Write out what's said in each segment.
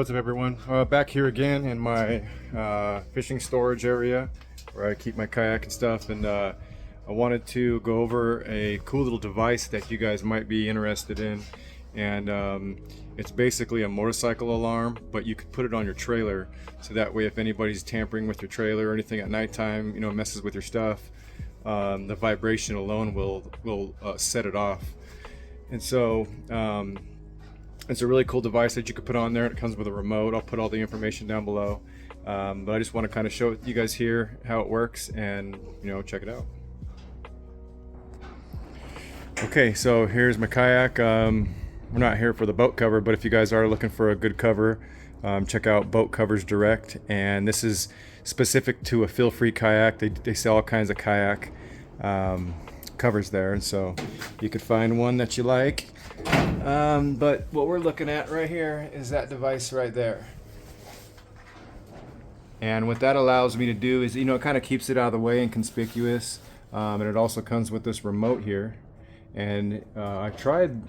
what's up everyone? Back here again in my fishing storage area where I keep my kayak and stuff, and I wanted to go over a cool little device that you guys might be interested in. And it's basically a motorcycle alarm, but you could put it on your trailer, so that way if anybody's tampering with your trailer or anything at nighttime, you know, messes with your stuff, the vibration alone will set it off. And so it's a really cool device that you could put on there. It comes with a remote. I'll put all the information down below, but I just want to kind of show you guys here how it works, and you know, check it out. Okay, so here's my kayak. We're not here for the boat cover, but if you guys are looking for a good cover, check out Boat Covers Direct. And this is specific to a Feelfree kayak. They sell all kinds of kayak covers there, and so you could find one that you like. But what we're looking at right here is that device right there. And what that allows me to do is, you know, it kind of keeps it out of the way and conspicuous. And it also comes with this remote here. And I tried,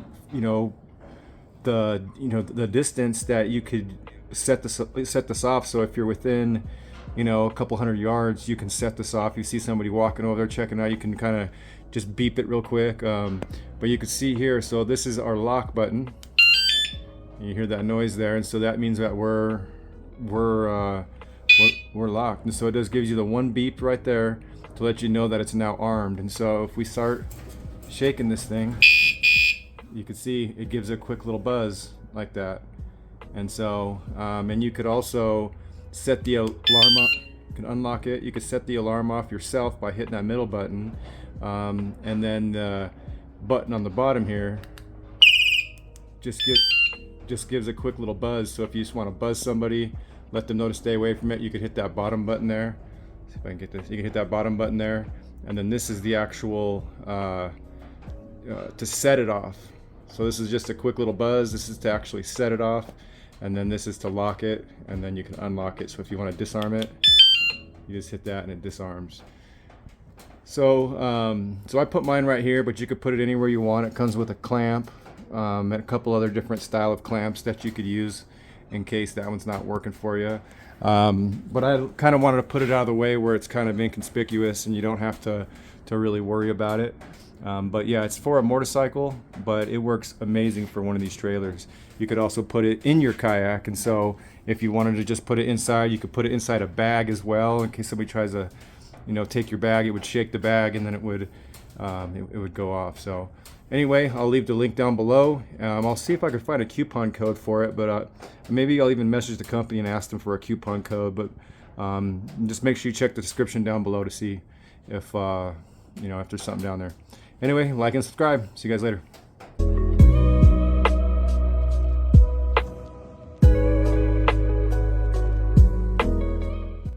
the distance that you could set this off. So if you're within, a couple hundred yards, you can set this off. You see somebody walking over there checking out, you can kind of just beep it real quick. But you can see here, so this is our lock button. You hear that noise there, and so that means that we're locked. And so it just gives you the one beep right there to let you know that it's now armed. And so if we start shaking this thing, you can see it gives a quick little buzz like that. And so and you could also set the alarm up. You can unlock it. You could set the alarm off yourself by hitting that middle button, and then the button on the bottom here just gives a quick little buzz. So if you just want to buzz somebody, let them know to stay away from it, you could hit that bottom button there. See if I can get this. You can hit that bottom button there, and then this is the actual to set it off. So this is just a quick little buzz. This is to actually set it off, and then this is to lock it, and then you can unlock it. So if you want to disarm it, you just hit that and it disarms. So so I put mine right here, but you could put it anywhere you want. It comes with a clamp and a couple other different style of clamps that you could use in case that one's not working for you. But I kind of wanted to put it out of the way where it's kind of inconspicuous and you don't have to really worry about it. But yeah, it's for a motorcycle, but it works amazing for one of these trailers. You could also put it in your kayak, and so if you wanted to just put it inside, you could put it inside a bag as well, in case somebody tries to, take your bag. It would shake the bag, and then it would go off. So anyway, I'll leave the link down below. I'll see if I can find a coupon code for it, but maybe I'll even message the company and ask them for a coupon code. But just make sure you check the description down below to see if if there's something down there. Anyway, like and subscribe. See you guys later.